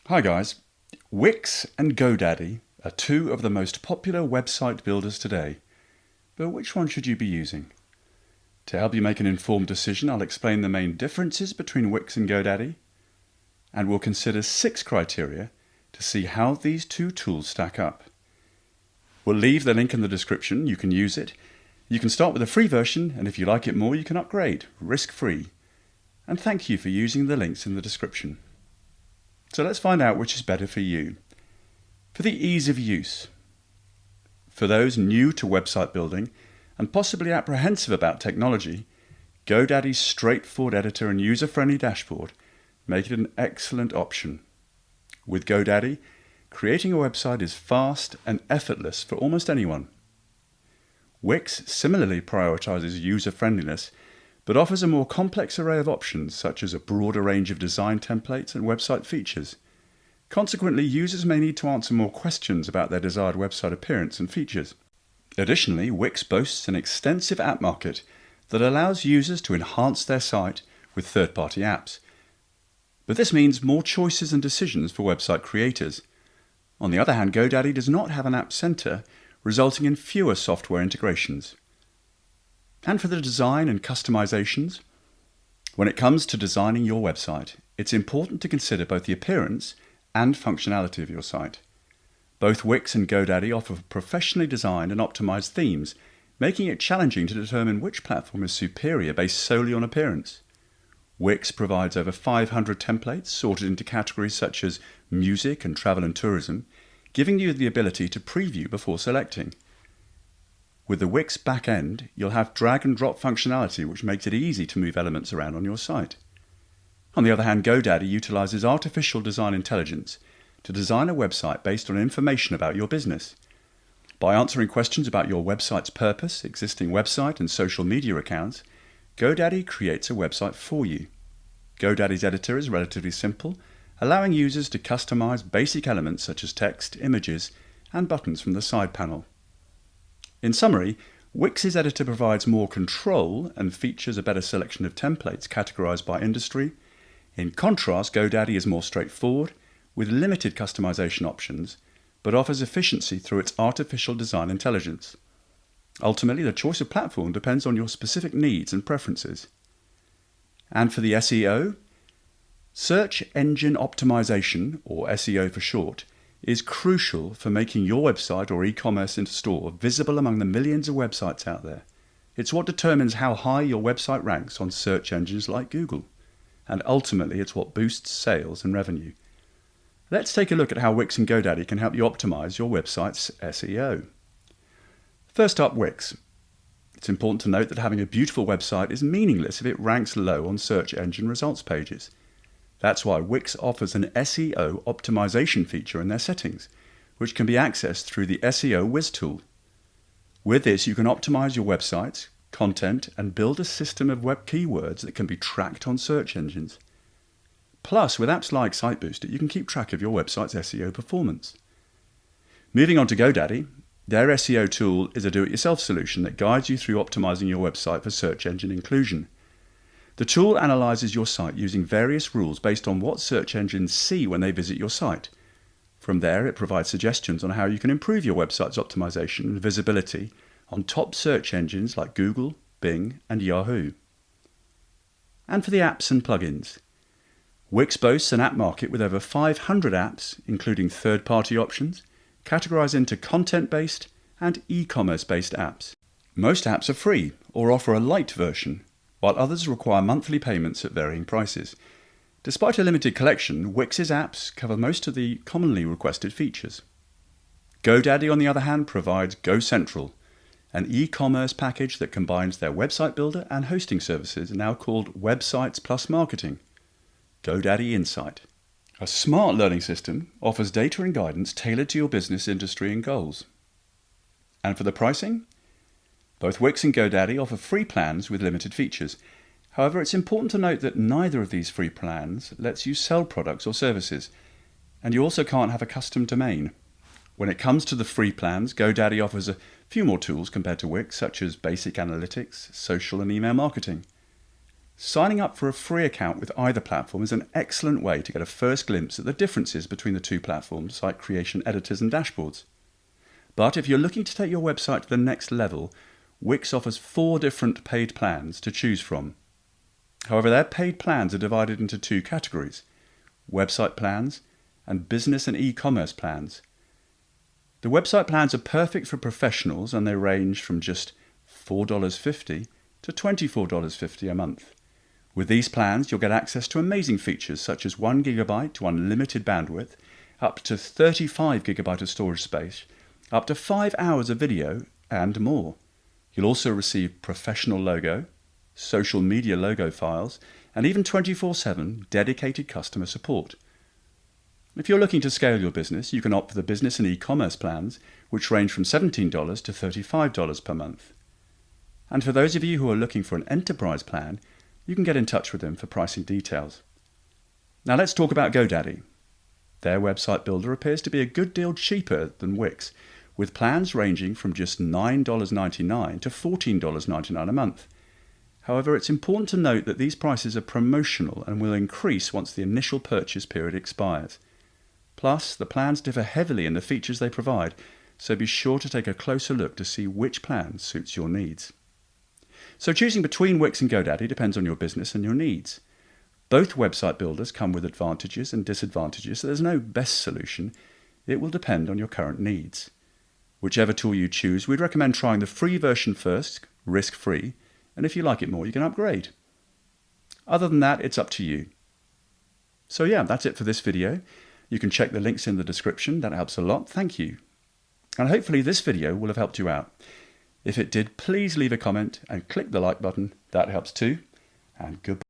Hi guys, Wix and GoDaddy are two of the most popular website builders today, but which one should you be using? To help you make an informed decision, I'll explain the main differences between Wix and GoDaddy, and we'll consider 6 criteria to see how these two tools stack up. We'll leave the link in the description, you can use it. You can start with a free version, and if you like it more, you can upgrade, risk-free. And thank you for using the links in the description. So let's find out which is better for you. For the ease of use. For those new to website building and possibly apprehensive about technology, GoDaddy's straightforward editor and user-friendly dashboard make it an excellent option. With GoDaddy, creating a website is fast and effortless for almost anyone. Wix similarly prioritizes user-friendliness, but offers a more complex array of options such as a broader range of design templates and website features. Consequently, users may need to answer more questions about their desired website appearance and features. Additionally, Wix boasts an extensive app market that allows users to enhance their site with third-party apps. But this means more choices and decisions for website creators. On the other hand, GoDaddy does not have an app center, resulting in fewer software integrations. And for the design and customizations, when it comes to designing your website, it's important to consider both the appearance and functionality of your site. Both Wix and GoDaddy offer professionally designed and optimized themes, making it challenging to determine which platform is superior based solely on appearance. Wix provides over 500 templates sorted into categories such as music and travel and tourism, giving you the ability to preview before selecting. With the Wix backend, you'll have drag and drop functionality which makes it easy to move elements around on your site. On the other hand, GoDaddy utilizes artificial design intelligence to design a website based on information about your business. By answering questions about your website's purpose, existing website and social media accounts, GoDaddy creates a website for you. GoDaddy's editor is relatively simple, allowing users to customize basic elements such as text, images, and buttons from the side panel. In summary, Wix's editor provides more control and features a better selection of templates categorized by industry. In contrast, GoDaddy is more straightforward, with limited customization options, but offers efficiency through its artificial design intelligence. Ultimately, the choice of platform depends on your specific needs and preferences. And for the SEO, search engine optimization, or SEO for short, is crucial for making your website or e-commerce store visible among the millions of websites out there. It's what determines how high your website ranks on search engines like Google, and ultimately it's what boosts sales and revenue. Let's take a look at how Wix and GoDaddy can help you optimize your website's SEO. First up, Wix. It's important to note that having a beautiful website is meaningless if it ranks low on search engine results pages. That's why Wix offers an SEO optimization feature in their settings, which can be accessed through the SEO Whiz tool. With this, you can optimize your website, content, and build a system of web keywords that can be tracked on search engines. Plus, with apps like Site Boosted, you can keep track of your website's SEO performance. Moving on to GoDaddy, their SEO tool is a do-it-yourself solution that guides you through optimizing your website for search engine inclusion. The tool analyzes your site using various rules based on what search engines see when they visit your site. From there, it provides suggestions on how you can improve your website's optimization and visibility on top search engines like Google, Bing, and Yahoo. And for the apps and plugins. Wix boasts an app market with over 500 apps, including third-party options, categorized into content-based and e-commerce-based apps. Most apps are free or offer a light version, while others require monthly payments at varying prices. Despite a limited collection, Wix's apps cover most of the commonly requested features. GoDaddy, on the other hand, provides GoCentral, an e-commerce package that combines their website builder and hosting services, now called Websites Plus Marketing. GoDaddy Insight. A smart learning system offers data and guidance tailored to your business, industry, and goals. And for the pricing? Both Wix and GoDaddy offer free plans with limited features. However, it's important to note that neither of these free plans lets you sell products or services, and you also can't have a custom domain. When it comes to the free plans, GoDaddy offers a few more tools compared to Wix, such as basic analytics, social and email marketing. Signing up for a free account with either platform is an excellent way to get a first glimpse at the differences between the two platforms' site creation editors and dashboards. But if you're looking to take your website to the next level, Wix offers 4 different paid plans to choose from. However, their paid plans are divided into 2 categories: website plans and business and e-commerce plans. The website plans are perfect for professionals, and they range from just $4.50 to $24.50 a month. With these plans, you'll get access to amazing features such as 1 GB to unlimited bandwidth, up to 35 GB of storage space, up to 5 hours of video, and more. You'll also receive professional logo, social media logo files, and even 24/7 dedicated customer support. If you're looking to scale your business, you can opt for the business and e-commerce plans, which range from $17 to $35 per month. And for those of you who are looking for an enterprise plan, you can get in touch with them for pricing details. Now let's talk about GoDaddy. Their website builder appears to be a good deal cheaper than Wix, with plans ranging from just $9.99 to $14.99 a month. However, it's important to note that these prices are promotional and will increase once the initial purchase period expires. Plus, the plans differ heavily in the features they provide, so be sure to take a closer look to see which plan suits your needs. So choosing between Wix and GoDaddy depends on your business and your needs. Both website builders come with advantages and disadvantages, so there's no best solution. It will depend on your current needs. Whichever tool you choose, we'd recommend trying the free version first, risk-free, and if you like it more, you can upgrade. Other than that, it's up to you. So yeah, that's it for this video. You can check the links in the description, that helps a lot, thank you. And hopefully this video will have helped you out. If it did, please leave a comment and click the like button, that helps too, and goodbye.